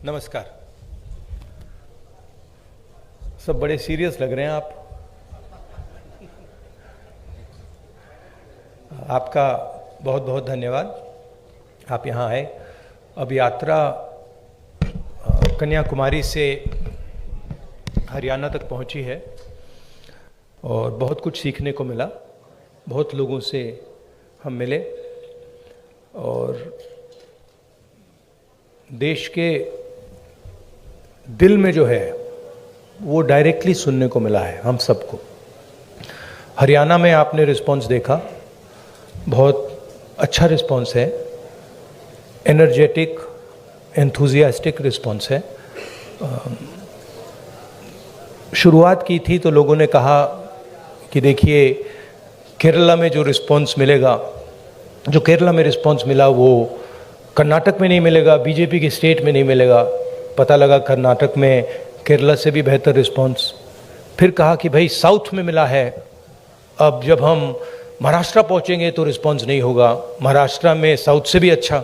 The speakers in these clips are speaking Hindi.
नमस्कार। सब बड़े सीरियस लग रहे हैं आप। आपका बहुत बहुत धन्यवाद, आप यहाँ आए। अब यात्रा कन्याकुमारी से हरियाणा तक पहुँची है और बहुत कुछ सीखने को मिला। बहुत लोगों से हम मिले और देश के दिल में जो है वो डायरेक्टली सुनने को मिला है हम सबको। हरियाणा में आपने रिस्पांस देखा, बहुत अच्छा रिस्पांस है, एनर्जेटिक एंथुजियास्टिक रिस्पांस है। शुरुआत की थी तो लोगों ने कहा कि देखिए केरला में जो रिस्पांस मिलेगा, जो केरला में रिस्पांस मिला वो कर्नाटक में नहीं मिलेगा, बीजेपी की स्टेट में नहीं मिलेगा। पता लगा कर्नाटक में केरला से भी बेहतर रिस्पांस। फिर कहा कि भाई साउथ में मिला है, अब जब हम महाराष्ट्र पहुंचेंगे तो रिस्पांस नहीं होगा, महाराष्ट्र में साउथ से भी अच्छा।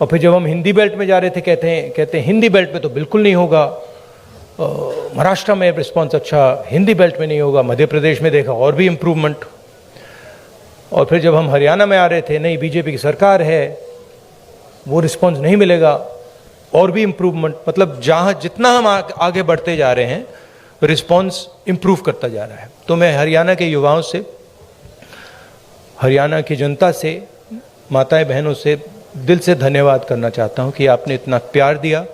और फिर जब हम हिंदी बेल्ट में जा रहे थे कहते हैं हिंदी बेल्ट में तो बिल्कुल नहीं होगा, महाराष्ट्र में रिस्पांस अच्छा, हिंदी बेल्ट में नहीं होगा। मध्य प्रदेश में देखा और भी इम्प्रूवमेंट। और फिर जब हम हरियाणा में आ रहे थे, नहीं बीजेपी की सरकार है, वो रिस्पांस नहीं मिलेगा, और भी इम्प्रूवमेंट। मतलब जहाँ जितना हम आगे बढ़ते जा रहे हैं रिस्पांस इम्प्रूव करता जा रहा है। तो मैं हरियाणा के युवाओं से, हरियाणा की जनता से, माताएं बहनों से दिल से धन्यवाद करना चाहता हूँ कि आपने इतना प्यार दिया,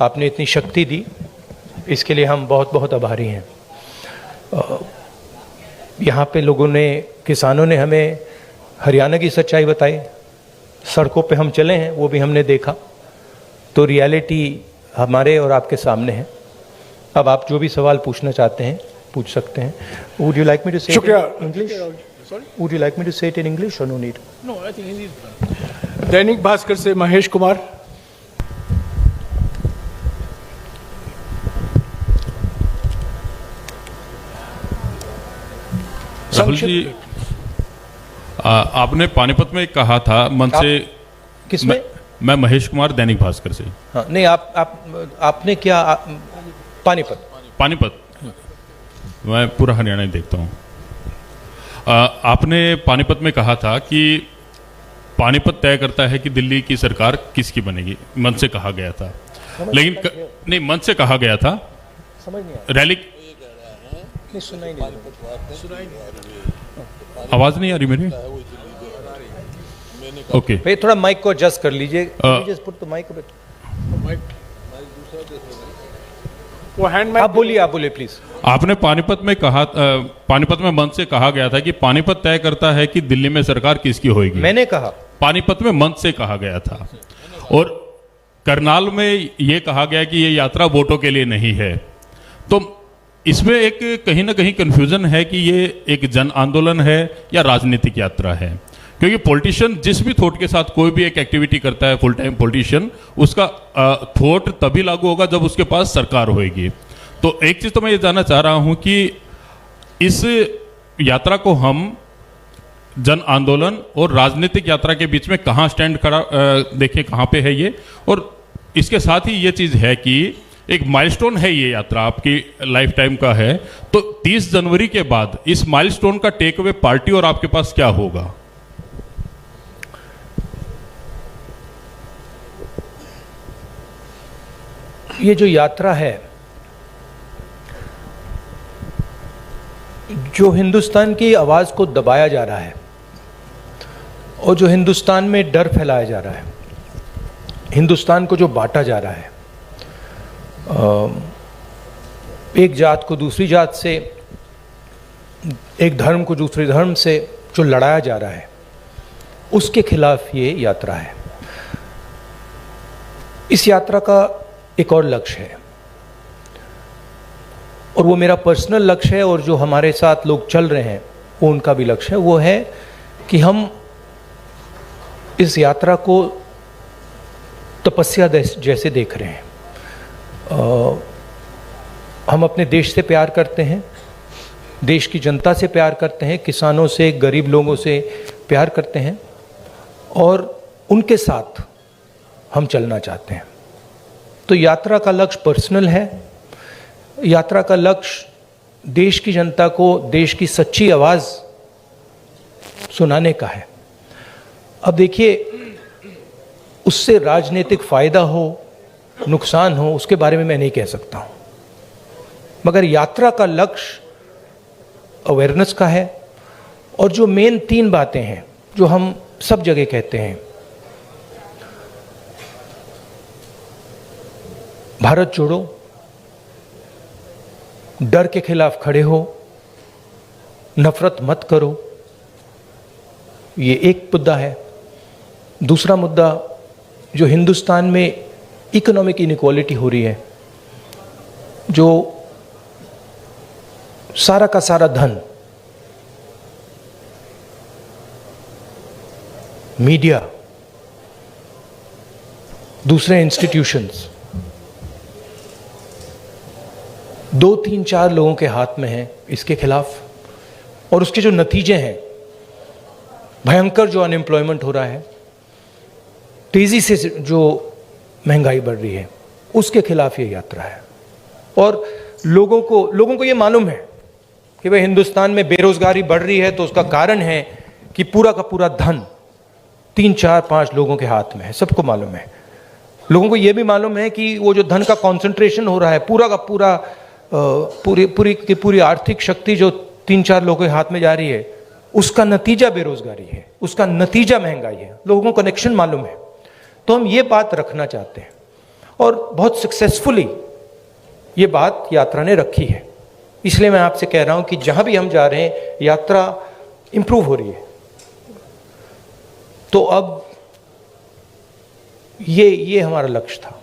आपने इतनी शक्ति दी, इसके लिए हम बहुत बहुत आभारी हैं। यहाँ पे लोगों ने, किसानों ने हमें हरियाणा की सच्चाई बताई, सड़कों पे हम चले हैं वो भी हमने देखा। तो रियलिटी हमारे और आपके सामने है। अब आप जो भी सवाल पूछना चाहते हैं पूछ सकते हैं। Would you like me to say it in English? Would you like me to say it in English और no need? No, I think Hindi is. Dainik Bhaskar से महेश कुमार। राहुल जी, आपने पानीपत में कहा था मन से। किसमें? मैं महेश कुमार, दैनिक भास्कर से। हाँ, नहीं आपने क्या पानीपत मैं पूरा हरियाणा ही देखता हूँ। आपने पानीपत में कहा था कि पानीपत तय करता है कि दिल्ली की सरकार किसकी बनेगी, मन से कहा गया था। लेकिन नहीं, मन से कहा गया था। समझ नहीं रैली सुनाई नहीं, आवाज नहीं आ रही मेरी? ओके, भाई थोड़ा माइक को एडजस्ट कर लीजिए। तो माइक वो हैंड आप बोलिए प्लीज। आपने पानीपत में कहा, पानीपत में मन से कहा गया था कि पानीपत तय करता है कि दिल्ली में सरकार किसकी होगी। मैंने कहा पानीपत में मन से कहा गया था। और करनाल में ये कहा गया कि ये यात्रा वोटों के लिए नहीं है। तो इसमें एक कहीं ना कहीं कंफ्यूजन है कि ये एक जन आंदोलन है या राजनीतिक यात्रा है। क्योंकि पॉलिटिशियन जिस भी थॉट के साथ कोई भी एक एक्टिविटी करता है, फुल टाइम पॉलिटिशियन, उसका थॉट तभी लागू होगा जब उसके पास सरकार होगी। तो एक चीज तो मैं ये जानना चाह रहा हूं कि इस यात्रा को हम जन आंदोलन और राजनीतिक यात्रा के बीच में कहाँ स्टैंड खड़ा देखें, कहाँ पे है ये। और इसके साथ ही ये चीज है कि एक माइलस्टोन है ये यात्रा, आपकी लाइफ टाइम का है। तो 30 जनवरी के बाद इस माइलस्टोन का टेक अवे पार्टी और आपके पास क्या होगा? ये जो यात्रा है, जो हिंदुस्तान की आवाज को दबाया जा रहा है और जो हिंदुस्तान में डर फैलाया जा रहा है, हिंदुस्तान को जो बांटा जा रहा है, एक जात को दूसरी जात से, एक धर्म को दूसरे धर्म से जो लड़ाया जा रहा है, उसके खिलाफ ये यात्रा है। इस यात्रा का एक और लक्ष्य है और वो मेरा पर्सनल लक्ष्य है, और जो हमारे साथ लोग चल रहे हैं वो उनका भी लक्ष्य है। वो है कि हम इस यात्रा को तपस्या जैसे देख रहे हैं। हम अपने देश से प्यार करते हैं, देश की जनता से प्यार करते हैं, किसानों से, गरीब लोगों से प्यार करते हैं और उनके साथ हम चलना चाहते हैं। तो यात्रा का लक्ष्य पर्सनल है, यात्रा का लक्ष्य देश की जनता को देश की सच्ची आवाज़ सुनाने का है। अब देखिए, उससे राजनीतिक फायदा हो नुकसान हो उसके बारे में मैं नहीं कह सकता हूं, मगर यात्रा का लक्ष्य अवेयरनेस का है। और जो मेन 3 बातें हैं जो हम सब जगह कहते हैं, भारत जोड़ो, डर के खिलाफ खड़े हो, नफरत मत करो, ये एक मुद्दा है। दूसरा मुद्दा, जो हिंदुस्तान में इकोनॉमिक इनइक्वालिटी हो रही है, जो सारा का सारा धन मीडिया, दूसरे इंस्टीट्यूशंस 2, 3, 4 लोगों के हाथ में है, इसके खिलाफ। और उसके जो नतीजे हैं, भयंकर जो अनएम्प्लॉयमेंट हो रहा है, तेजी से जो महंगाई बढ़ रही है, उसके खिलाफ ये यात्रा है। और लोगों को ये मालूम है कि भाई हिंदुस्तान में बेरोजगारी बढ़ रही है तो उसका कारण है कि पूरा का पूरा धन 3, 4, 5 लोगों के हाथ में है, सबको मालूम है। लोगों को यह भी मालूम है कि वो जो धन का कंसंट्रेशन हो रहा है, पूरा का पूरा पूरी आर्थिक शक्ति जो 3, 4 लोगों के हाथ में जा रही है, उसका नतीजा बेरोजगारी है, उसका नतीजा महंगाई है। लोगों को कनेक्शन मालूम है। तो हम ये बात रखना चाहते हैं और बहुत सक्सेसफुली ये बात यात्रा ने रखी है। इसलिए मैं आपसे कह रहा हूं कि जहां भी हम जा रहे हैं, यात्रा इंप्रूव हो रही है। तो अब ये हमारा लक्ष्य था।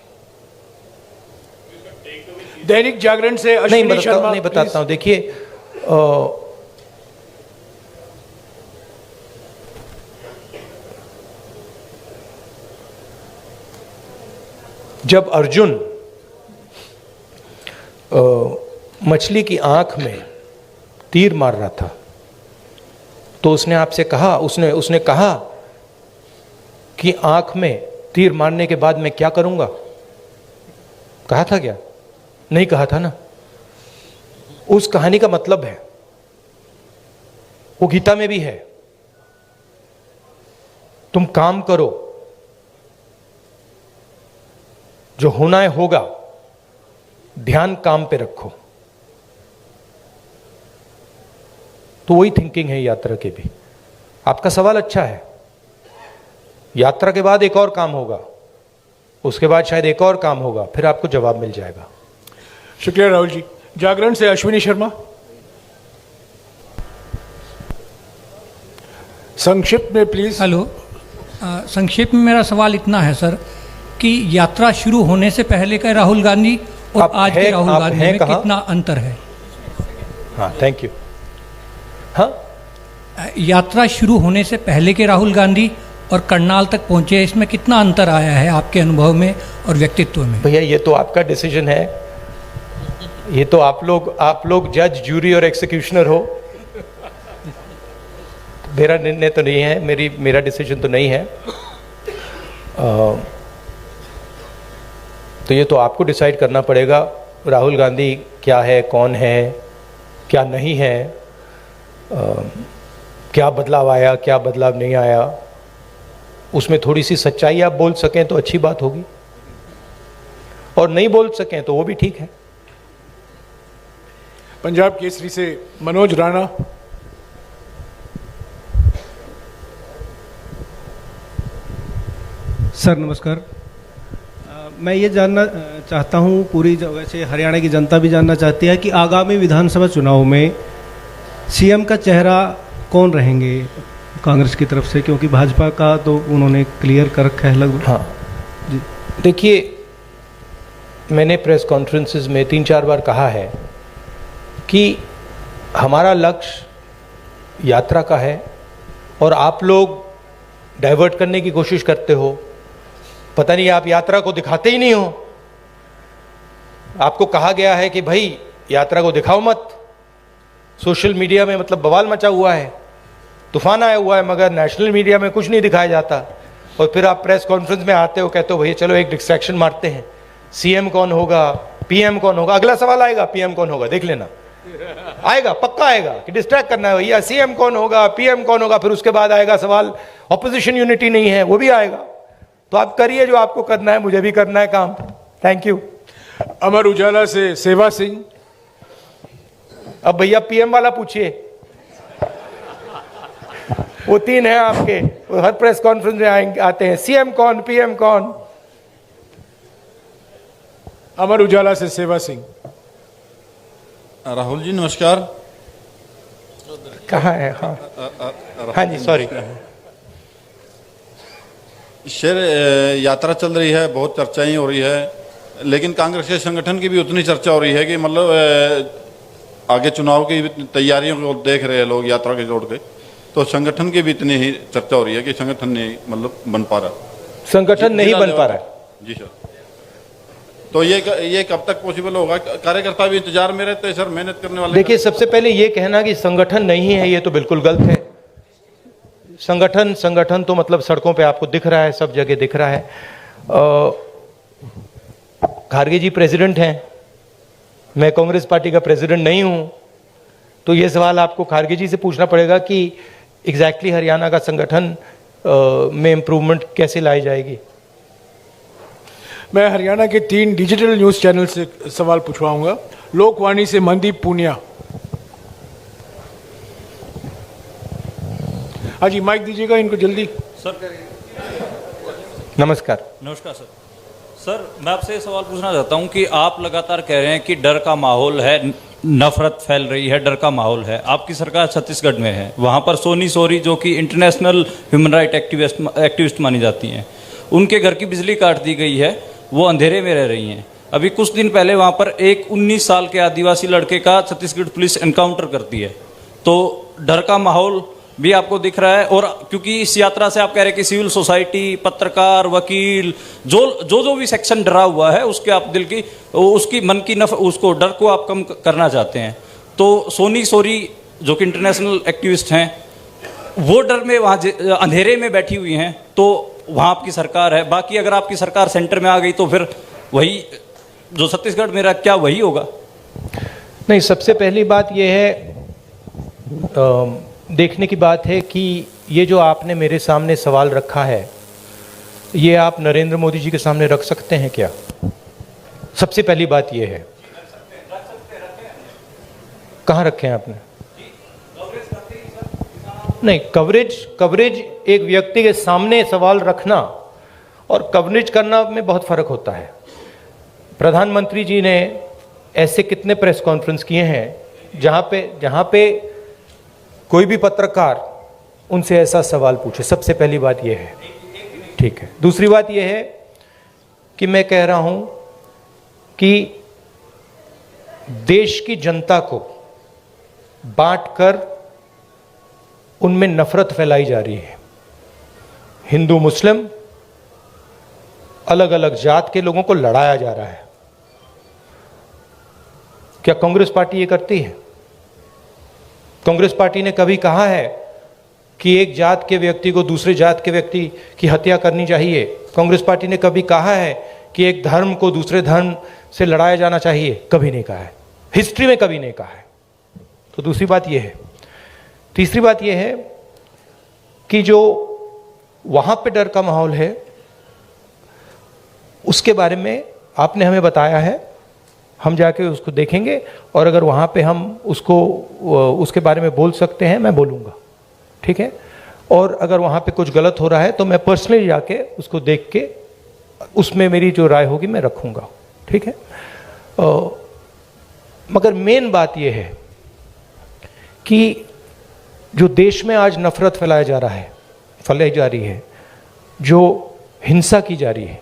दैनिक जागरण से अश्विनी शर्मा, नहीं बताता हूं। देखिए, जब अर्जुन मछली की आंख में तीर मार रहा था तो उसने आपसे कहा, उसने कहा कि आंख में तीर मारने के बाद मैं क्या करूंगा? कहा था क्या? नहीं कहा था ना। उस कहानी का मतलब है, वो गीता में भी है, तुम काम करो, जो होना है होगा, ध्यान काम पे रखो। तो वही थिंकिंग है यात्रा की भी। आपका सवाल अच्छा है। यात्रा के बाद एक और काम होगा, उसके बाद शायद एक और काम होगा, फिर आपको जवाब मिल जाएगा। शुक्रिया राहुल जी। जागरण से अश्विनी शर्मा, संक्षिप्त में प्लीज। हेलो, संक्षेप में मेरा सवाल इतना है सर कि यात्रा शुरू होने से पहले का राहुल गांधी और आज के राहुल गांधी में कितना अंतर है? हाँ, थैंक यू। हाँ, यात्रा शुरू होने से पहले के राहुल गांधी और करनाल तक पहुंचे, इसमें कितना अंतर आया है आपके अनुभव में और व्यक्तित्व में? भैया, ये तो आपका डिसीजन है। ये तो आप लोग जज, जूरी और एक्सिक्यूशनर हो। मेरा निर्णय तो नहीं है, मेरा डिसीजन तो नहीं है। तो ये तो आपको डिसाइड करना पड़ेगा राहुल गांधी क्या है, कौन है, क्या नहीं है, क्या बदलाव आया, क्या बदलाव नहीं आया। उसमें थोड़ी सी सच्चाई आप बोल सकें तो अच्छी बात होगी, और नहीं बोल सकें तो वो भी ठीक है। पंजाब केसरी से मनोज राणा। सर नमस्कार। मैं ये जानना चाहता हूँ, वैसे हरियाणा की जनता भी जानना चाहती है कि आगामी विधानसभा चुनाव में सीएम का चेहरा कौन रहेंगे कांग्रेस की तरफ से, क्योंकि भाजपा का तो उन्होंने क्लियर कर रखा है लगभग। हाँ जी, देखिए, मैंने प्रेस कॉन्फ्रेंसेस में 3-4 बार कहा है कि हमारा लक्ष्य यात्रा का है और आप लोग डाइवर्ट करने की कोशिश करते हो। पता नहीं, आप यात्रा को दिखाते ही नहीं हो। आपको कहा गया है कि भाई यात्रा को दिखाओ मत। सोशल मीडिया में मतलब बवाल मचा हुआ है, तूफान आया हुआ है, मगर नेशनल मीडिया में कुछ नहीं दिखाया जाता। और फिर आप प्रेस कॉन्फ्रेंस में आते हो, कहते हो भैया चलो एक डिस्ट्रैक्शन मारते हैं। सीएम कौन होगा, पीएम कौन होगा। अगला सवाल आएगा पीएम कौन होगा, देख लेना, आएगा, पक्का आएगा कि डिस्ट्रैक्ट करना है भैया, सीएम कौन होगा, पीएम कौन होगा। फिर उसके बाद आएगा सवाल ऑपोजिशन यूनिटी नहीं है, वो भी आएगा। तो आप करिए जो आपको करना है, मुझे भी करना है काम। Thank you. अमर उजाला से सेवा सिंह। अब भैया पीएम वाला पूछिए, वो 3 हैं आपके, वो हर प्रेस कॉन्फ्रेंस में आते हैं, सीएम कौन, पीएम कौन। अमर उजाला से सेवा सिंह। राहुल जी नमस्कार। कहाँ है? हाँ हाँ जी, सॉरी। शेर यात्रा चल रही है, बहुत चर्चाएं हो रही है, लेकिन कांग्रेस के संगठन की भी उतनी चर्चा हो रही है कि मतलब आगे चुनाव की तैयारियों को देख रहे हैं लोग यात्रा के जोड़ के, तो संगठन की भी इतनी ही चर्चा हो रही है कि संगठन नहीं मतलब बन पा रहा, संगठन नहीं बन पा रहा है। जी सर। तो ये कब तक पॉसिबल होगा? कार्यकर्ता भी इंतजार में रहते हैं सर, मेहनत करने वाले। देखिए, सबसे पहले ये कहना कि संगठन नहीं है, ये तो बिल्कुल गलत है। संगठन तो मतलब सड़कों पे आपको दिख रहा है, सब जगह दिख रहा है। खारगे जी प्रेसिडेंट हैं, मैं कांग्रेस पार्टी का प्रेसिडेंट नहीं हूं, तो ये सवाल आपको खारगे जी से पूछना पड़ेगा कि एग्जैक्टली हरियाणा का संगठन में इम्प्रूवमेंट कैसे लाई जाएगी। मैं हरियाणा के 3 डिजिटल न्यूज चैनल से सवाल पूछवाऊंगा। लोकवाणी से मनदीप पूनिया। हाँ जी, माइक दीजिएगा इनको जल्दी। सर नमस्कार। नमस्कार सर। सर मैं आपसे सवाल पूछना चाहता हूं कि आप लगातार कह रहे हैं कि डर का माहौल है, नफरत फैल रही है, डर का माहौल है। आपकी सरकार छत्तीसगढ़ में है, वहां पर सोनी सोरी जो कि इंटरनेशनल ह्यूमन राइट एक्टिविस्ट मानी जाती हैं, उनके घर की बिजली काट दी गई है, वो अंधेरे में रह रही हैं। अभी कुछ दिन पहले वहां पर एक 19 साल के आदिवासी लड़के का छत्तीसगढ़ पुलिस एनकाउंटर करती है। तो डर का माहौल भी आपको दिख रहा है, और क्योंकि इस यात्रा से आप कह रहे हैं कि सिविल सोसाइटी, पत्रकार, वकील, जो भी सेक्शन डरा हुआ है, उसके आप दिल की, उसकी मन की उसको डर को आप कम करना चाहते हैं। तो सोनी सोरी जो कि इंटरनेशनल एक्टिविस्ट हैं, वो डर में वहाँ अंधेरे में बैठी हुई हैं, तो वहाँ आपकी सरकार है। बाकी अगर आपकी सरकार सेंटर में आ गई तो फिर वही जो छत्तीसगढ़ में रहा, क्या वही होगा? नहीं, सबसे पहली बात यह है, देखने की बात है कि ये जो आपने मेरे सामने सवाल रखा है, ये आप नरेंद्र मोदी जी के सामने रख सकते हैं क्या? सबसे पहली बात ये है। कहाँ रखे हैं आपने? नहीं, कवरेज एक व्यक्ति के सामने सवाल रखना और कवरेज करना में बहुत फर्क होता है। प्रधानमंत्री जी ने ऐसे कितने प्रेस कॉन्फ्रेंस किए हैं जहाँ पे कोई भी पत्रकार उनसे ऐसा सवाल पूछे। सबसे पहली बात यह है, ठीक है। दूसरी बात यह है कि मैं कह रहा हूं कि देश की जनता को बांटकर उनमें नफरत फैलाई जा रही है। हिंदू मुस्लिम, अलग अलग जात के लोगों को लड़ाया जा रहा है। क्या कांग्रेस पार्टी ये करती है? कांग्रेस पार्टी ने कभी कहा है कि एक जात के व्यक्ति को दूसरे जात के व्यक्ति की हत्या करनी चाहिए? कांग्रेस पार्टी ने कभी कहा है कि एक धर्म को दूसरे धर्म से लड़ाया जाना चाहिए? कभी नहीं कहा है, हिस्ट्री में कभी नहीं कहा है। तो दूसरी बात यह है। तीसरी बात यह है कि जो वहां पे डर का माहौल है, उसके बारे में आपने हमें बताया है, हम जाके उसको देखेंगे, और अगर वहाँ पे हम उसके बारे में बोल सकते हैं, मैं बोलूँगा, ठीक है। और अगर वहाँ पे कुछ गलत हो रहा है तो मैं पर्सनली जाके उसको देख के उसमें मेरी जो राय होगी मैं रखूँगा, ठीक है। मगर मेन बात यह है कि जो देश में आज नफरत फैलाई जा रही है, जो हिंसा की जा रही है,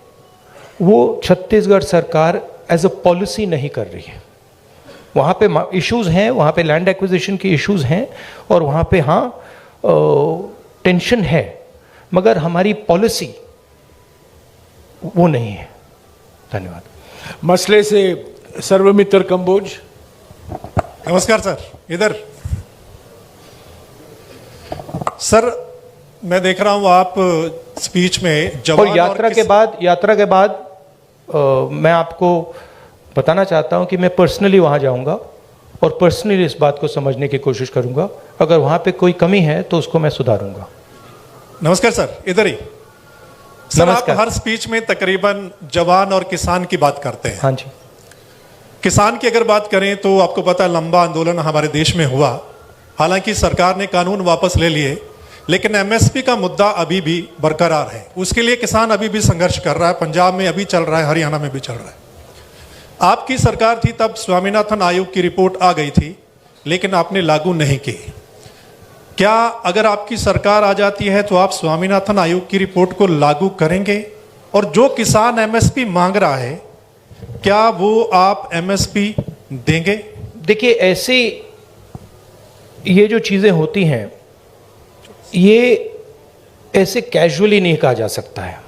वो छत्तीसगढ़ सरकार एज अ पॉलिसी नहीं कर रही है। वहाँ पे इश्यूज हैं, वहाँ पे लैंड एक्विजिशन की इश्यूज हैं, और वहाँ पे हाँ टेंशन है, मगर हमारी पॉलिसी वो नहीं है। धन्यवाद। मसले से सर्वमित्र कंबोज। नमस्कार सर। इधर सर, मैं देख रहा हूं आप स्पीच में जवान और यात्रा के बाद मैं आपको बताना चाहता हूं कि मैं पर्सनली वहां जाऊंगा और पर्सनली इस बात को समझने की कोशिश करूंगा। अगर वहां पे कोई कमी है तो उसको मैं सुधारूंगा। नमस्कार सर, इधर ही। सर, आप नमस्कार। हर स्पीच में तकरीबन जवान और किसान की बात करते हैं। हाँ जी। किसान की अगर बात करें तो आपको पता है लंबा आंदोलन हमारे देश में हुआ। हालांकि सरकार ने कानून वापस ले लिए, लेकिन एमएसपी का मुद्दा अभी भी बरकरार है। उसके लिए किसान अभी भी संघर्ष कर रहा है। पंजाब में अभी चल रहा है, हरियाणा में भी चल रहा है। आपकी सरकार थी तब स्वामीनाथन आयोग की रिपोर्ट आ गई थी, लेकिन आपने लागू नहीं की। क्या अगर आपकी सरकार आ जाती है तो आप स्वामीनाथन आयोग की रिपोर्ट को लागू करेंगे? और जो किसान एमएसपी मांग रहा है, क्या वो आप एमएसपी देंगे? देखिए, ऐसी ये जो चीज़ें होती हैं, ये ऐसे कैजुअली नहीं कहा जा सकता है।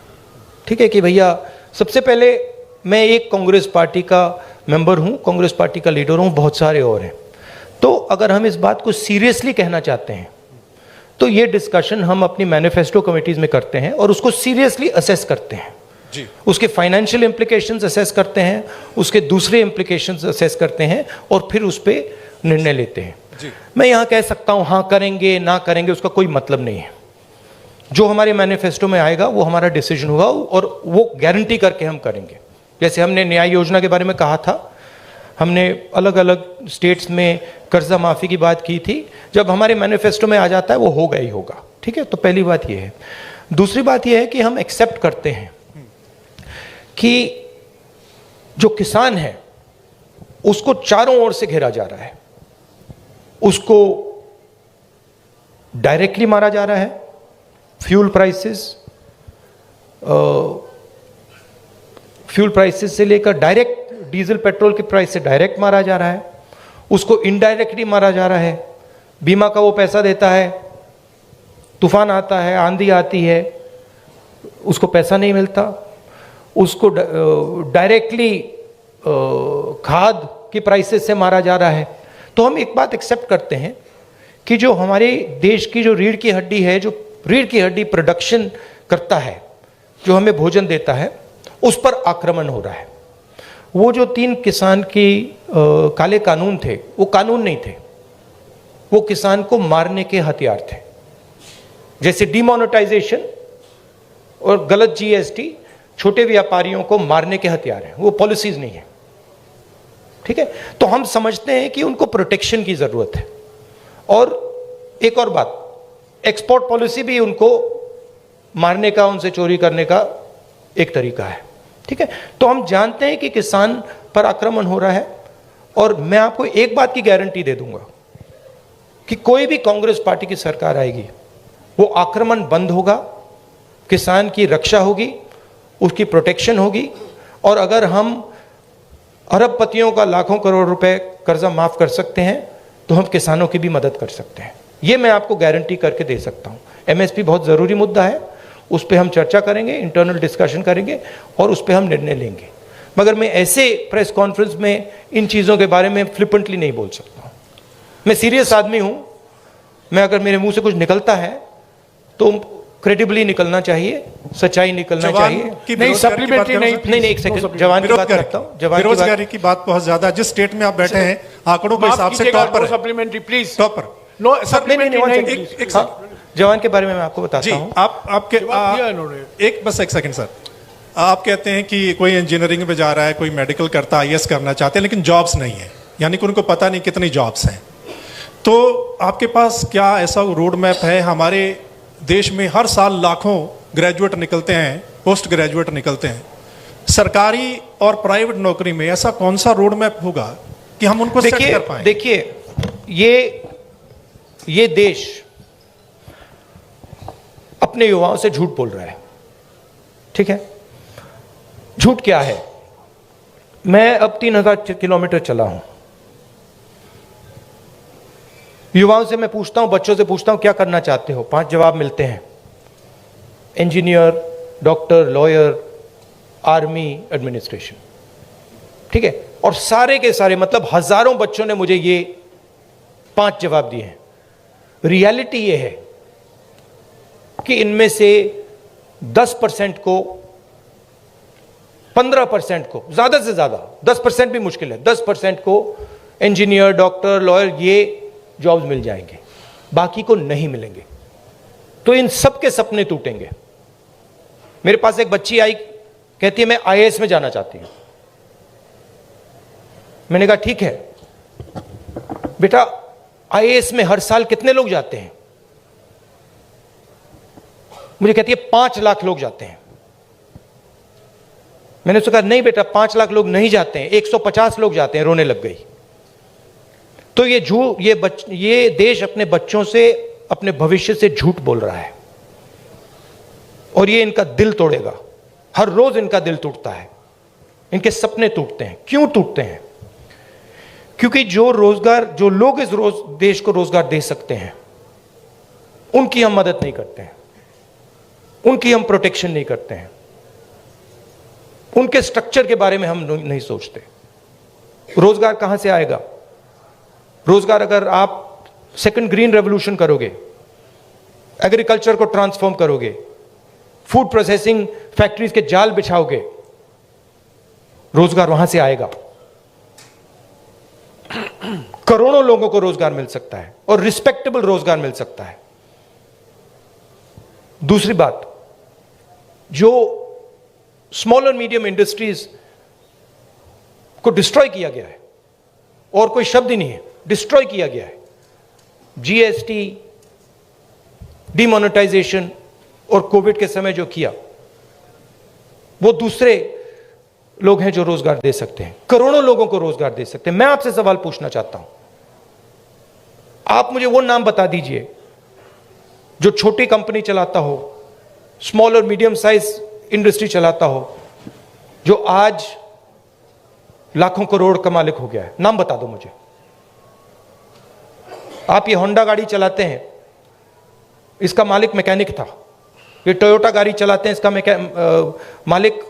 ठीक है कि भैया, सबसे पहले मैं एक कांग्रेस पार्टी का मेंबर हूं, कांग्रेस पार्टी का लीडर हूं, बहुत सारे और हैं। तो अगर हम इस बात को सीरियसली कहना चाहते हैं तो ये डिस्कशन हम अपनी मैनिफेस्टो कमिटीज में करते हैं और उसको सीरियसली असेस करते हैं जी। उसके फाइनेंशियल इम्प्लीकेशंस असेस करते हैं, उसके दूसरे इम्प्लीकेशंस असेस करते हैं और फिर उस पर निर्णय लेते हैं। मैं यहां कह सकता हूं हाँ करेंगे ना करेंगे, उसका कोई मतलब नहीं है। जो हमारे मैनिफेस्टो में आएगा वो हमारा डिसीजन होगा और वो गारंटी करके हम करेंगे। जैसे हमने न्याय योजना के बारे में कहा था, हमने अलग अलग स्टेट्स में कर्जा माफी की बात की थी। जब हमारे मैनिफेस्टो में आ जाता है वो होगा ही होगा। ठीक है, तो पहली बात ये है। दूसरी बात ये है कि हम एक्सेप्ट करते हैं कि जो किसान है उसको चारों ओर से घेरा जा रहा है। उसको डायरेक्टली मारा जा रहा है, फ्यूल प्राइसेस से लेकर डायरेक्ट डीजल पेट्रोल के प्राइस से डायरेक्ट मारा जा रहा है। उसको इनडायरेक्टली मारा जा रहा है। बीमा का वो पैसा देता है, तूफान आता है, आंधी आती है, उसको पैसा नहीं मिलता। उसको डायरेक्टली खाद की प्राइसेस से मारा जा रहा है। तो हम एक बात एक्सेप्ट करते हैं कि जो हमारे देश की जो रीढ़ की हड्डी है, जो रीढ़ की हड्डी प्रोडक्शन करता है, जो हमें भोजन देता है, उस पर आक्रमण हो रहा है। वो जो 3 किसान की काले कानून थे, वो कानून नहीं थे, वो किसान को मारने के हथियार थे। जैसे डिमोनेटाइजेशन और गलत जीएसटी छोटे व्यापारियों को मारने के हथियार हैं, वो पॉलिसीज नहीं है। ठीक है, तो हम समझते हैं कि उनको प्रोटेक्शन की जरूरत है। और एक और बात, एक्सपोर्ट पॉलिसी भी उनको मारने का, उनसे चोरी करने का एक तरीका है। ठीक है, तो हम जानते हैं कि किसान पर आक्रमण हो रहा है। और मैं आपको एक बात की गारंटी दे दूंगा कि कोई भी कांग्रेस पार्टी की सरकार आएगी, वो आक्रमण बंद होगा, किसान की रक्षा होगी, उसकी प्रोटेक्शन होगी। और अगर हम अरबपतियों का लाखों करोड़ रुपए कर्जा माफ कर सकते हैं तो हम किसानों की भी मदद कर सकते हैं। ये मैं आपको गारंटी करके दे सकता हूं। एमएसपी बहुत जरूरी मुद्दा है, उस पर हम चर्चा करेंगे, इंटरनल डिस्कशन करेंगे और उस पर हम निर्णय लेंगे। मगर मैं ऐसे प्रेस कॉन्फ्रेंस में इन चीज़ों के बारे में फ्लिपेंटली नहीं बोल सकता। मैं सीरियस आदमी हूं। मैं अगर मेरे मुंह से कुछ निकलता है तो क्रेडिबली निकलना चाहिए, सच्चाई निकलना चाहिए। नहीं, सप्लीमेंट्री नहीं। नहीं, एक सेकंड, जवान की बात करता हूं। बेरोजगारी की बात बहुत ज्यादा, जिस स्टेट में आप बैठे हैं आंकड़ों के हिसाब से टॉप पर है। सप्लीमेंट्री प्लीज, टॉप पर। नो सप्लीमेंट्री नहीं। जवान के बारे में मैं आपको बताता जी, हूं। एक सेकंड सर। आप कहते हैं कि कोई इंजीनियरिंग में जा रहा है, कोई मेडिकल करता है, आईएएस करना चाहते हैं, लेकिन जॉब्स नहीं है, यानी कि उनको पता नहीं कितनी जॉब्स हैं। तो आपके पास क्या ऐसा रोड मैप है? हमारे देश में हर साल लाखों ग्रेजुएट निकलते हैं, पोस्ट ग्रेजुएट निकलते हैं। सरकारी और प्राइवेट नौकरी में ऐसा कौन सा रोड मैप होगा कि हम उनको सेट कर पाएं? देखिए, ये देश अपने युवाओं से झूठ बोल रहा है। ठीक है, झूठ क्या है? मैं अब 3000 किलोमीटर चला हूं। युवाओं से मैं पूछता हूं, बच्चों से पूछता हूं क्या करना चाहते हो, 5 जवाब मिलते हैं। Engineer, doctor, lawyer, army, administration. ठीक है, और सारे के सारे, मतलब हजारों बच्चों ने मुझे ये 5 जवाब दिए हैं। रियलिटी ये है कि इनमें से 10% को 15% को, ज्यादा से ज्यादा 10% भी मुश्किल है, 10% को इंजीनियर, डॉक्टर, लॉयर ये जॉब्स मिल जाएंगे, बाकी को नहीं मिलेंगे। तो इन सब के सपने टूटेंगे। मेरे पास एक बच्ची आई, कहती है मैं आईएएस में जाना चाहती हूं। मैंने कहा ठीक है बेटा, आईएएस में हर साल कितने लोग जाते हैं? मुझे कहती है 5 लाख लोग जाते हैं। मैंने उससे कहा नहीं बेटा, 5 लाख लोग नहीं जाते हैं, 150 लोग जाते हैं। रोने लग गई। तो ये देश अपने बच्चों से, अपने भविष्य से झूठ बोल रहा है और ये इनका दिल तोड़ेगा। हर रोज इनका दिल टूटता है, इनके सपने टूटते हैं। क्यों टूटते हैं? क्योंकि जो लोग इस देश को रोजगार दे सकते हैं, उनकी हम मदद नहीं करते हैं, उनकी हम प्रोटेक्शन नहीं करते हैं, उनके स्ट्रक्चर के बारे में हम नहीं सोचते। रोजगार कहां से आएगा? रोजगार अगर आप सेकंड ग्रीन रेवोल्यूशन करोगे, एग्रीकल्चर को ट्रांसफॉर्म करोगे, फूड प्रोसेसिंग फैक्ट्रीज के जाल बिछाओगे, रोजगार वहां से आएगा। करोड़ों लोगों को रोजगार मिल सकता है और रिस्पेक्टेबल रोजगार मिल सकता है। दूसरी बात, जो स्मॉल और मीडियम इंडस्ट्रीज को डिस्ट्रॉय किया गया है, और कोई शब्द ही नहीं है, डिस्ट्रॉय किया गया है। जीएसटी, डिमोनेटाइजेशन और कोविड के समय जो किया, वो दूसरे लोग हैं जो रोजगार दे सकते हैं, करोड़ों लोगों को रोजगार दे सकते हैं। मैं आपसे सवाल पूछना चाहता हूं, आप मुझे वो नाम बता दीजिए जो छोटी कंपनी चलाता हो, स्मॉल और मीडियम साइज इंडस्ट्री चलाता हो, जो आज लाखों करोड़ का मालिक हो गया है। नाम बता दो मुझे। आप ये होंडा गाड़ी चलाते हैं, इसका मालिक मैकेनिक था। ये टोयोटा गाड़ी चलाते हैं, इसका मालिक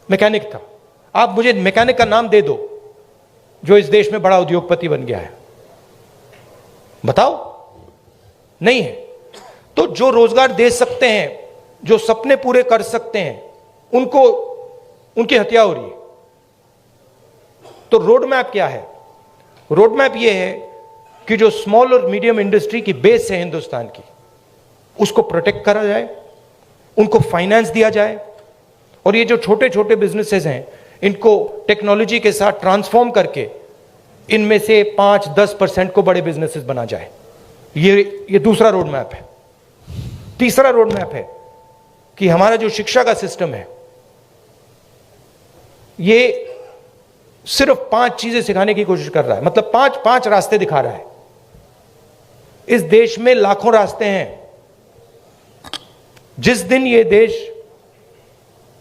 मैकेनिक था। आप मुझे मैकेनिक का नाम दे दो जो इस देश में बड़ा उद्योगपति बन गया है, बताओ। नहीं है। तो जो रोजगार दे सकते हैं, जो सपने पूरे कर सकते हैं, उनकी हत्या हो रही है। तो रोड मैप क्या है? रोड मैप यह है कि जो स्मॉल और मीडियम इंडस्ट्री की बेस है हिंदुस्तान की, उसको प्रोटेक्ट करा जाए, उनको फाइनेंस दिया जाए, और ये जो छोटे छोटे बिजनेसेस हैं, इनको टेक्नोलॉजी के साथ ट्रांसफॉर्म करके इनमें से 5-10% को बड़े बिजनेसेस बना जाए। ये दूसरा रोड मैप है। तीसरा रोड मैप है कि हमारा जो शिक्षा का सिस्टम है, ये सिर्फ 5 चीजें सिखाने की कोशिश कर रहा है, मतलब 5 रास्ते दिखा रहा है। इस देश में लाखों रास्ते हैं। जिस दिन ये देश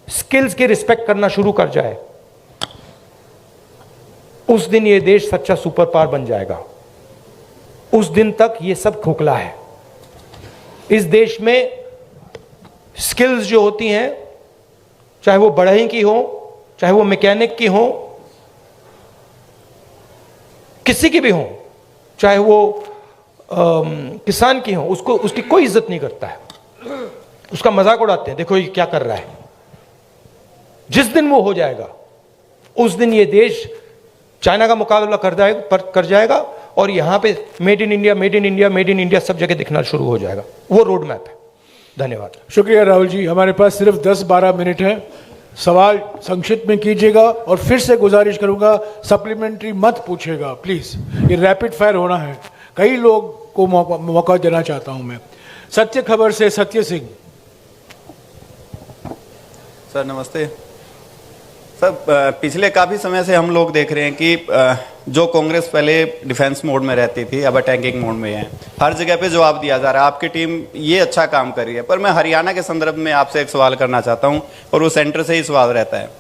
स्किल्स की रिस्पेक्ट करना शुरू कर जाए, उस दिन ये देश सच्चा सुपर पावर बन जाएगा। उस दिन तक ये सब खोखला है। इस देश में स्किल्स जो होती हैं, चाहे वो बढ़ई की हो, चाहे वो मैकेनिक की हो, किसी की भी हो, चाहे वो किसान की हो, उसकी कोई इज्जत नहीं करता है, उसका मजाक उड़ाते हैं, देखो ये क्या कर रहा है। जिस दिन वो हो जाएगा, उस दिन ये देश चाइना का मुकाबला कर जाएगा और यहां पे made in India, made in India, made in India सब जगह दिखना शुरू हो जाएगा। वो रोड मैप है। धन्यवाद। शुक्रिया राहुल जी। हमारे पास सिर्फ 10-12 मिनट है। सवाल संक्षिप्त में कीजिएगा और फिर से गुजारिश करूंगा सप्लीमेंट्री मत पूछेगा प्लीज। ये रैपिड फायर होना है। कई लोग को मौका देना चाहता हूं मैं। सत्य खबर से सत्य सिंह। सर नमस्ते। सर पिछले काफ़ी समय से हम लोग देख रहे हैं कि जो कांग्रेस पहले डिफेंस मोड में रहती थी, अब अटैकिंग मोड में है। हर जगह पे जवाब दिया जा रहा है। आपकी टीम ये अच्छा काम कर रही है, पर मैं हरियाणा के संदर्भ में आपसे एक सवाल करना चाहता हूं, और वो सेंटर से ही सवाल रहता है।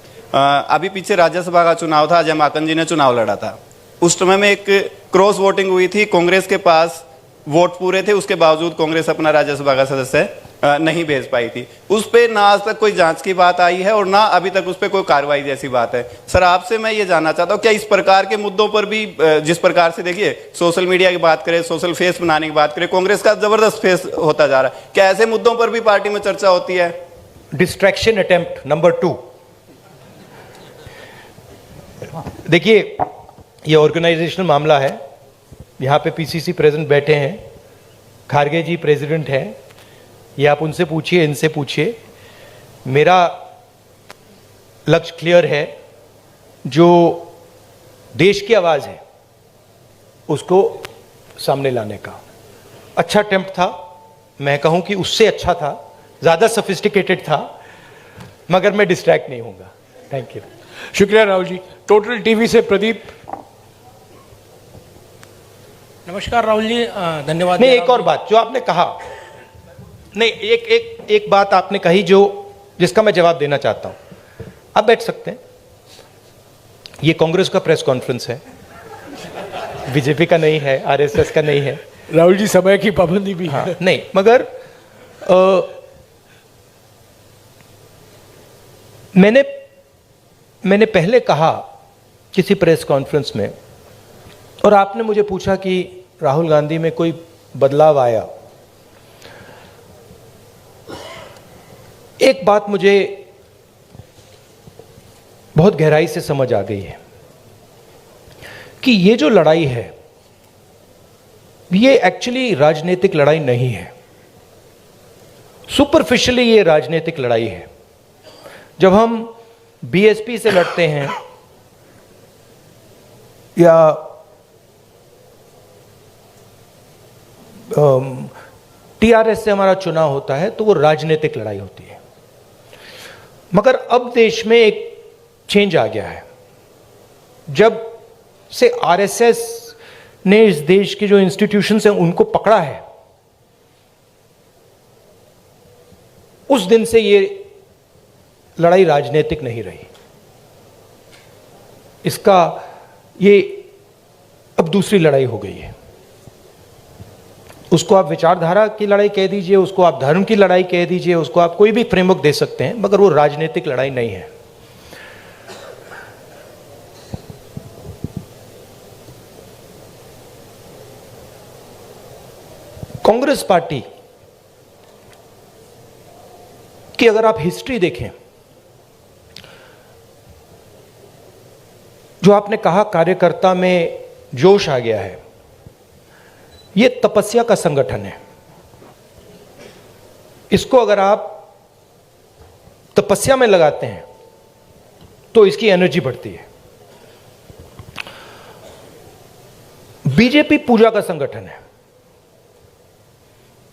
अभी पीछे राज्यसभा का चुनाव था, अजय माकन जी ने चुनाव लड़ा था। उस समय में एक क्रॉस वोटिंग हुई थी। कांग्रेस के पास वोट पूरे थे, उसके बावजूद कांग्रेस अपना राज्यसभा का सदस्य नहीं भेज पाई थी। उस पर ना आज तक कोई जांच की बात आई है और ना अभी तक उस पर कोई कार्रवाई जैसी बात है। सर आपसे मैं ये जानना चाहता हूँ, क्या इस प्रकार के मुद्दों पर भी, जिस प्रकार से देखिए सोशल मीडिया की बात करें, सोशल फेस बनाने की बात करें, कांग्रेस का जबरदस्त फेस होता जा रहा है, क्या ऐसे मुद्दों पर भी पार्टी में चर्चा होती है? Distraction attempt number 2। देखिए, ये ऑर्गेनाइजेशनल मामला है। यहाँ पे पीसीसी प्रेसिडेंट बैठे हैं, खारगे जी प्रेसिडेंट हैं, ये आप उनसे पूछिए, इनसे पूछिए। मेरा लक्ष्य क्लियर है, जो देश की आवाज़ है उसको सामने लाने का। अच्छा अटेम्प्ट था, मैं कहूँ कि उससे अच्छा था, ज़्यादा सोफिस्टिकेटेड था, मगर मैं डिस्ट्रैक्ट नहीं होऊंगा। Thank you. शुक्रिया राहुल जी। टोटल टीवी से प्रदीप। नमस्कार राहुल जी, धन्यवाद। नहीं, एक और बात जो आपने कहा, नहीं, एक बात आपने कही जिसका मैं जवाब देना चाहता हूं। आप बैठ सकते हैं। ये कांग्रेस का प्रेस कॉन्फ्रेंस है, बीजेपी का नहीं है, आरएसएस का नहीं है। राहुल जी, समय की पाबंदी भी है। नहीं, मगर मैंने पहले कहा किसी प्रेस कॉन्फ्रेंस में, और आपने मुझे पूछा कि राहुल गांधी में कोई बदलाव आया। एक बात मुझे बहुत गहराई से समझ आ गई है कि ये जो लड़ाई है, ये एक्चुअली राजनीतिक लड़ाई नहीं है। सुपरफिशियली ये राजनीतिक लड़ाई है। जब हम बीएसपी से लड़ते हैं या टीआरएस से हमारा चुनाव होता है, तो वो राजनीतिक लड़ाई होती है। मगर अब देश में एक चेंज आ गया है। जब से आरएसएस ने इस देश के जो इंस्टीट्यूशंस हैं उनको पकड़ा है, उस दिन से ये लड़ाई राजनीतिक नहीं रही। इसका ये अब दूसरी लड़ाई हो गई है। उसको आप विचारधारा की लड़ाई कह दीजिए, उसको आप धर्म की लड़ाई कह दीजिए, उसको आप कोई भी फ्रेमवर्क दे सकते हैं, मगर वो राजनीतिक लड़ाई नहीं है। कांग्रेस पार्टी की अगर आप हिस्ट्री देखें, जो आपने कहा कार्यकर्ता में जोश आ गया है, ये तपस्या का संगठन है। इसको अगर आप तपस्या में लगाते हैं तो इसकी एनर्जी बढ़ती है। बीजेपी पूजा का संगठन है,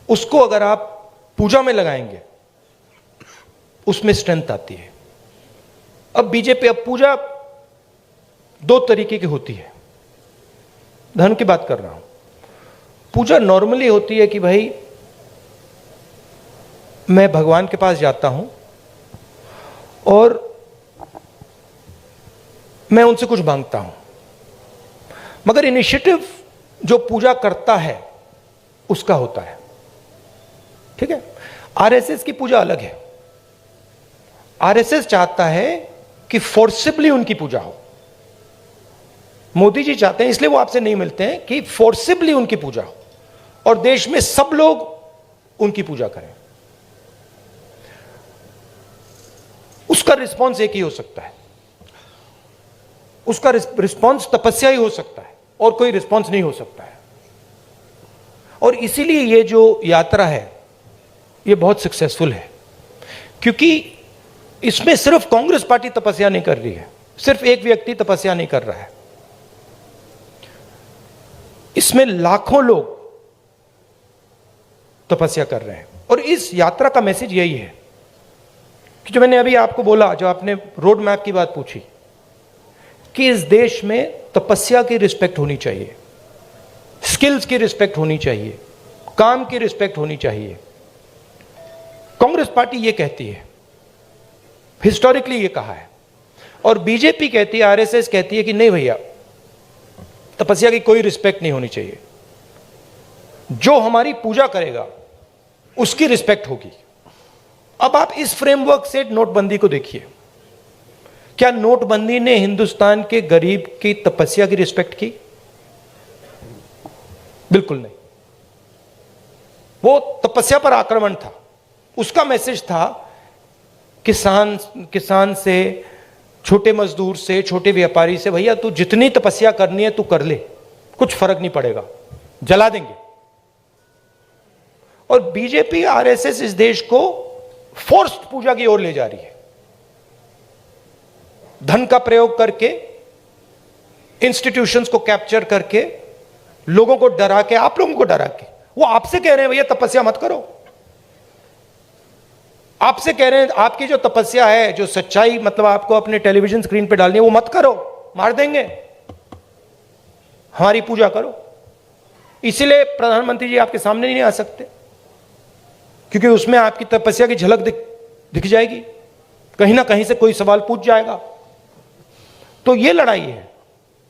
उसको अगर आप पूजा में लगाएंगे उसमें स्ट्रेंथ आती है। अब बीजेपी, अब पूजा दो तरीके की होती है। धर्म की बात कर रहा हूं। पूजा नॉर्मली होती है कि भाई मैं भगवान के पास जाता हूं और मैं उनसे कुछ मांगता हूं। मगर इनिशिएटिव जो पूजा करता है उसका होता है। ठीक है, आरएसएस की पूजा अलग है। आरएसएस चाहता है कि फोर्सिबली उनकी पूजा हो। मोदी जी चाहते हैं, इसलिए वो आपसे नहीं मिलते हैं, कि फोर्सिबली उनकी पूजा हो और देश में सब लोग उनकी पूजा करें। उसका रिस्पॉन्स एक ही हो सकता है। उसका रिस्पॉन्स तपस्या ही हो सकता है और कोई रिस्पॉन्स नहीं हो सकता है। और इसीलिए ये जो यात्रा है ये बहुत सक्सेसफुल है, क्योंकि इसमें सिर्फ कांग्रेस पार्टी तपस्या नहीं कर रही है, सिर्फ एक व्यक्ति तपस्या नहीं कर रहा है। इसमें लाखों लोग तपस्या कर रहे हैं। और इस यात्रा का मैसेज यही है कि जो मैंने अभी आपको बोला, जो आपने रोड मैप की बात पूछी, कि इस देश में तपस्या की रिस्पेक्ट होनी चाहिए, स्किल्स की रिस्पेक्ट होनी चाहिए, काम की रिस्पेक्ट होनी चाहिए। कांग्रेस पार्टी ये कहती है, हिस्टोरिकली ये कहा है। और बीजेपी कहती है, आरएसएस कहती है कि नहीं भैया, तपस्या की कोई रिस्पेक्ट नहीं होनी चाहिए। जो हमारी पूजा करेगा उसकी रिस्पेक्ट होगी। अब आप इस फ्रेमवर्क से नोटबंदी को देखिए। क्या नोटबंदी ने हिंदुस्तान के गरीब की तपस्या की रिस्पेक्ट की? बिल्कुल नहीं। वो तपस्या पर आक्रमण था। उसका मैसेज था किसान से छोटे मजदूर से, छोटे व्यापारी से, भैया तू जितनी तपस्या करनी है तू कर ले, कुछ फर्क नहीं पड़ेगा, जला देंगे। और बीजेपी आरएसएस इस देश को फोर्स्ड पूजा की ओर ले जा रही है, धन का प्रयोग करके, इंस्टीट्यूशंस को कैप्चर करके, लोगों को डरा के, आप लोगों को डरा के। वो आपसे कह रहे हैं भैया तपस्या मत करो, आपसे कह रहे हैं आपकी जो तपस्या है, जो सच्चाई मतलब आपको अपने टेलीविजन स्क्रीन पे डालनी है, वो मत करो, मार देंगे, हमारी पूजा करो। इसीलिए प्रधानमंत्री जी आपके सामने नहीं आ सकते, क्योंकि उसमें आपकी तपस्या की झलक दिख जाएगी, कहीं ना कहीं से कोई सवाल पूछ जाएगा। तो ये लड़ाई है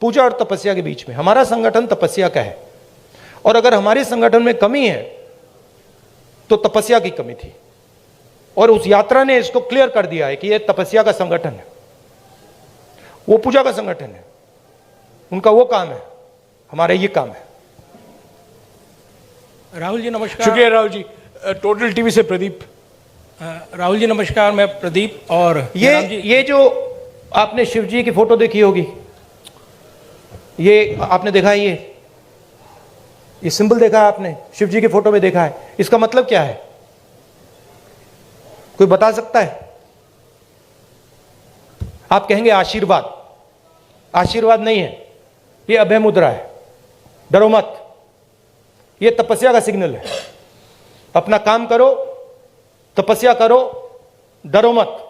पूजा और तपस्या के बीच में। हमारा संगठन तपस्या का है, और अगर हमारे संगठन में कमी है तो तपस्या की कमी थी, और उस यात्रा ने इसको क्लियर कर दिया है कि यह तपस्या का संगठन है, वो पूजा का संगठन है। उनका वो काम है, हमारा ये काम है। राहुल जी नमस्कार। शुक्रिया राहुल जी। टोटल टीवी से प्रदीप। राहुल जी नमस्कार, मैं प्रदीप। और ये जो आपने शिव जी की फोटो देखी होगी, ये आपने देखा है, ये सिंबल देखा है आपने, शिव जी की फोटो में देखा है, इसका मतलब क्या है? कोई बता सकता है? आप कहेंगे आशीर्वाद। आशीर्वाद नहीं है, ये अभय मुद्रा है, डरो मत। ये तपस्या का सिग्नल है, अपना काम करो, तपस्या करो, डरो मत।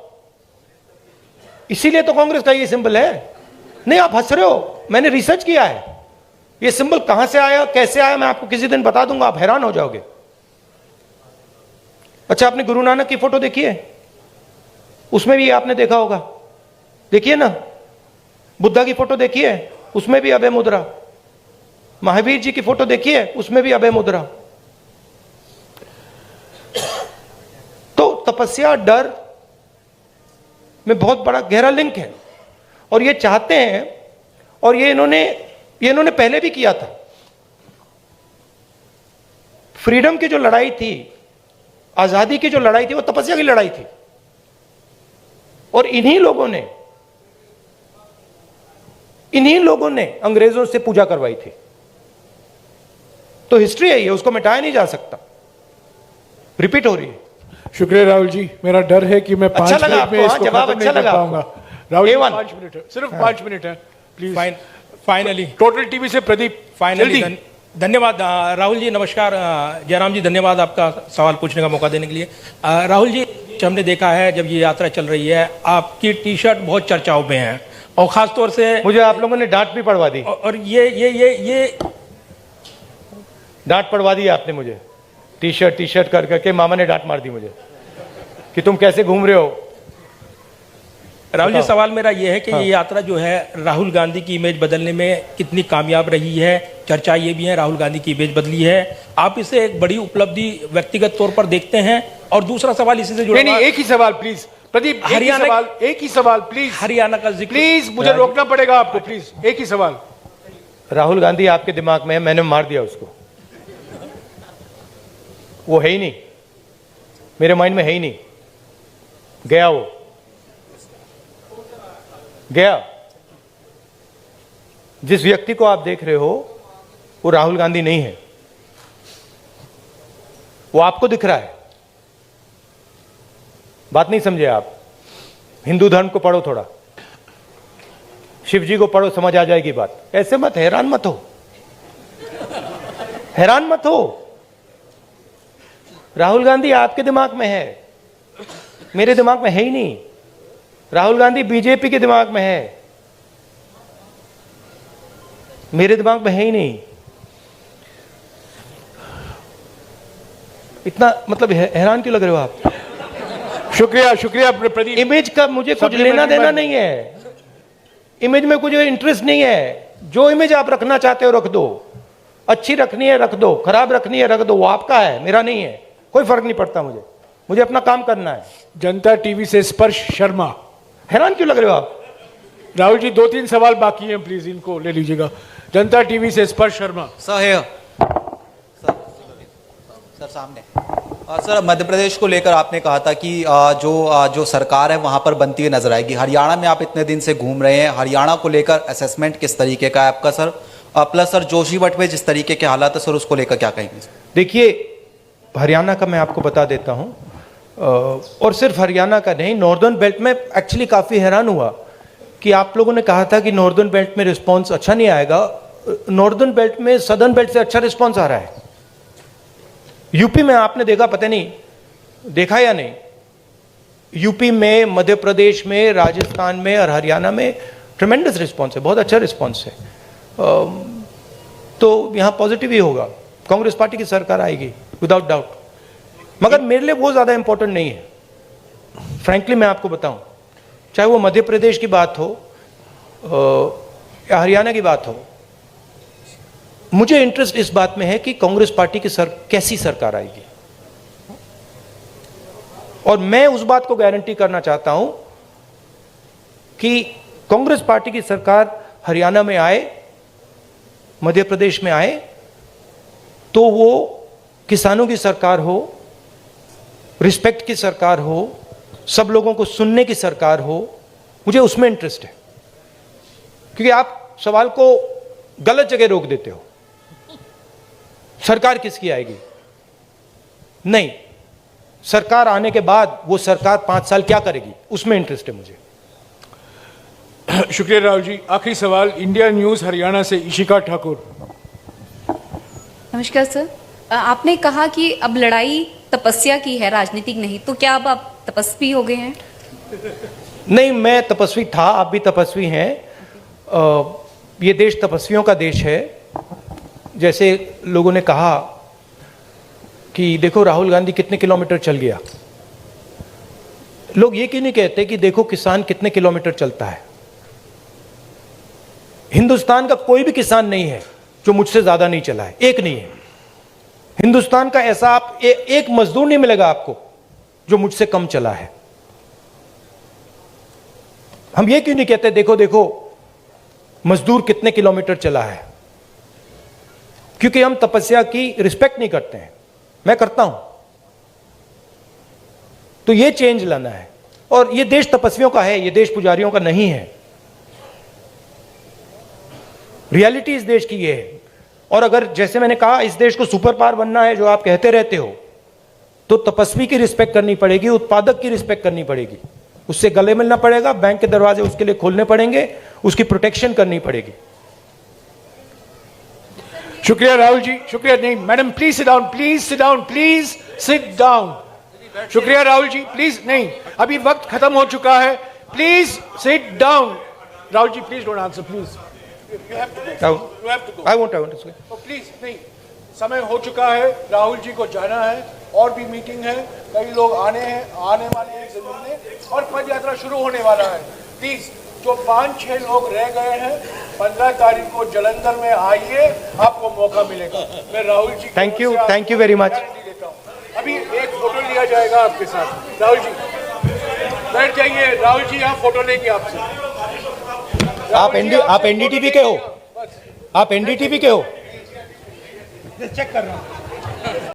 इसीलिए तो कांग्रेस का ये सिंबल है। नहीं, आप हंस रहे हो, मैंने रिसर्च किया है, ये सिंबल कहां से आया, कैसे आया, मैं आपको किसी दिन बता दूंगा, आप हैरान हो जाओगे। अच्छा, आपने गुरु नानक की फोटो देखी है? उसमें भी आपने देखा होगा, देखिए ना। बुद्धा की फोटो देखी है, उसमें भी अभय मुद्रा। महावीर जी की फोटो देखी है, उसमें भी अभय मुद्रा। तो तपस्या, डर में बहुत बड़ा गहरा लिंक है, और ये चाहते हैं, और ये इन्होंने पहले भी किया था। फ्रीडम की जो लड़ाई थी, आजादी की जो लड़ाई थी, वो तपस्या की लड़ाई थी, और इन्हीं लोगों ने अंग्रेजों से पूजा करवाई थी। तो हिस्ट्री है ये, उसको मिटाया नहीं जा सकता, रिपीट हो रही है। शुक्रिया राहुल जी। मेरा डर है कि मैं 5 अच्छा मिनट में इसको जवाब खत्म अच्छा नहीं कर लगा पाऊंगा। राहुल जी, A1 5 मिनट है, सिर्फ 5 मिनट है प्लीज। फाइनली टोटल टीवी से प्रदीप। फाइनली धन्यवाद राहुल जी। नमस्कार जयराम जी, धन्यवाद आपका सवाल पूछने का मौका देने के लिए। राहुल जी, हमने देखा है जब ये यात्रा चल रही है, आपकी टी शर्ट बहुत चर्चाओं में है, और खासतौर से मुझे आप लोगों ने डांट भी पड़वा दी, और ये डांट पड़वा दी आपने मुझे। टी शर्ट कर करके मामा ने डांट मार दी मुझे कि तुम कैसे घूम रहे हो। राहुल जी, सवाल मेरा यह है कि ये यात्रा जो है राहुल गांधी की इमेज बदलने में कितनी कामयाब रही है? चर्चा ये भी है राहुल गांधी की इमेज बदली है, आप इसे एक बड़ी उपलब्धि व्यक्तिगत तौर पर देखते हैं? और दूसरा सवाल इसी से जुड़ा, नहीं, एक ही सवाल प्लीज प्रदीप, एक ही सवाल प्लीज। हरियाणा का जिक्र प्लीज, मुझे रोकना पड़ेगा आपको, प्लीज एक ही सवाल। राहुल गांधी आपके दिमाग में है, मैंने मार दिया उसको, वो है ही नहीं, मेरे माइंड में है ही नहीं, गया, वो गया। जिस व्यक्ति को आप देख रहे हो वो राहुल गांधी नहीं है, वो आपको दिख रहा है। बात नहीं समझे आप? हिंदू धर्म को पढ़ो थोड़ा, शिव जी को पढ़ो, समझ आ जाएगी बात। ऐसे मत, हैरान मत हो, हैरान मत हो। राहुल गांधी आपके दिमाग में है, मेरे दिमाग में है ही नहीं। राहुल गांधी बीजेपी के दिमाग में है, मेरे दिमाग में है ही नहीं। इतना मतलब हैरान क्यों लग रहे हो आप? शुक्रिया प्रदीप। इमेज का मुझे कुछ लेना देना नहीं है, इमेज में कुछ इंटरेस्ट नहीं है। जो इमेज आप रखना चाहते हो रख दो, अच्छी रखनी है रख दो, खराब रखनी है रख दो, वो आपका है, मेरा नहीं है, कोई फर्क नहीं पड़ता मुझे अपना काम करना है। जनता टीवी से स्पर्श शर्मा। हैरान क्यों लग रहे हो आप? राहुल जी, 2-3 सवाल बाकी हैं, प्लीज इनको ले लीजिएगा। जनता टीवी से स्पर्श शर्मा। सर सामने। सर, मध्य प्रदेश को लेकर आपने कहा था कि जो सरकार है वहां पर बनती हुई नजर आएगी। हरियाणा में आप इतने दिन से घूम रहे हैं, हरियाणा को लेकर असेसमेंट किस तरीके का है आपका सर? प्लस सर, जोशीमठ में जिस तरीके के हालात है सर, उसको लेकर क्या कहेंगे? देखिए, हरियाणा का मैं आपको बता देता हूं, और सिर्फ हरियाणा का नहीं, नॉर्दर्न बेल्ट में एक्चुअली काफ़ी हैरान हुआ कि आप लोगों ने कहा था कि नॉर्दर्न बेल्ट में रिस्पॉन्स अच्छा नहीं आएगा। नॉर्दर्न बेल्ट में सदर्न बेल्ट से अच्छा रिस्पॉन्स आ रहा है। यूपी में आपने देखा, पता नहीं देखा या नहीं, यूपी में, मध्य प्रदेश में, राजस्थान में और हरियाणा में ट्रेमेंडस रिस्पॉन्स है, बहुत अच्छा रिस्पॉन्स है। तो यहां पॉजिटिव ही होगा, कांग्रेस पार्टी की सरकार आएगी विदाउट डाउट। मगर मेरे लिए वो ज़्यादा इंपॉर्टेंट नहीं है, फ्रैंकली मैं आपको बताऊं, चाहे वो मध्य प्रदेश की बात हो या हरियाणा की बात हो, मुझे इंटरेस्ट इस बात में है कि कांग्रेस पार्टी की कैसी सरकार आएगी। और मैं उस बात को गारंटी करना चाहता हूं कि कांग्रेस पार्टी की सरकार हरियाणा में आए, मध्य प्रदेश में आए, तो वो किसानों की सरकार हो, रिस्पेक्ट की सरकार हो, सब लोगों को सुनने की सरकार हो। मुझे उसमें इंटरेस्ट है, क्योंकि आप सवाल को गलत जगह रोक देते हो। सरकार किसकी आएगी? नहीं, सरकार आने के बाद वो सरकार 5 साल क्या करेगी, उसमें इंटरेस्ट है मुझे। शुक्रिया राहुल जी। आखिरी सवाल इंडिया न्यूज हरियाणा से इशिका ठाकुर। नमस्कार सर, आपने कहा कि अब लड़ाई तपस्या की है, राजनीतिक नहीं, तो क्या अब आप तपस्वी हो गए हैं? नहीं, मैं तपस्वी था, आप भी तपस्वी हैं। ये देश तपस्वियों का देश है। जैसे लोगों ने कहा कि देखो राहुल गांधी कितने किलोमीटर चल गया, लोग ये क्यों नहीं कहते कि देखो किसान कितने किलोमीटर चलता है? हिंदुस्तान का कोई भी किसान नहीं है जो मुझसे ज्यादा नहीं चला है, एक नहीं है। हिंदुस्तान का ऐसा आप एक मजदूर नहीं मिलेगा आपको जो मुझसे कम चला है। हम ये क्यों नहीं कहते देखो देखो मजदूर कितने किलोमीटर चला है? क्योंकि हम तपस्या की रिस्पेक्ट नहीं करते हैं। मैं करता हूं। तो ये चेंज लाना है, और ये देश तपस्वियों का है, ये देश पुजारियों का नहीं है। रियलिटी इस देश की ये है। और अगर जैसे मैंने कहा इस देश को सुपर पावर बनना है, जो आप कहते रहते हो, तो तपस्वी की रिस्पेक्ट करनी पड़ेगी, उत्पादक की रिस्पेक्ट करनी पड़ेगी, उससे गले मिलना पड़ेगा, बैंक के दरवाजे उसके लिए खोलने पड़ेंगे, उसकी प्रोटेक्शन करनी पड़ेगी। शुक्रिया राहुल जी, शुक्रिया। नहीं madam, please sit down, please sit down, please sit down. शुक्रिया राहुल जी, प्लीज नहीं, अभी वक्त खत्म हो चुका है, please sit down. Rahul ji please don't answer, please. I won't say. तो प्लीज नहीं, समय हो चुका है, राहुल जी को जाना है, और भी मीटिंग है, कई लोग आने वाले हैं मिलने, और पद यात्रा शुरू होने वाला है। प्लीज जो 5-6 लोग रह गए हैं, 15 तारीख को जलंधर में आइए, आपको मौका मिलेगा। मैं Rahul ji thank you very much. अभी एक फोटो लिया जाएगा आपके साथ। राहुल जी बैठ जाइए, राहुल जी यहाँ फोटो लेंगे आपसे। आप एनडीटीवी के हो? आप एनडीटीवी के हो? चेक कर रहा हूँ।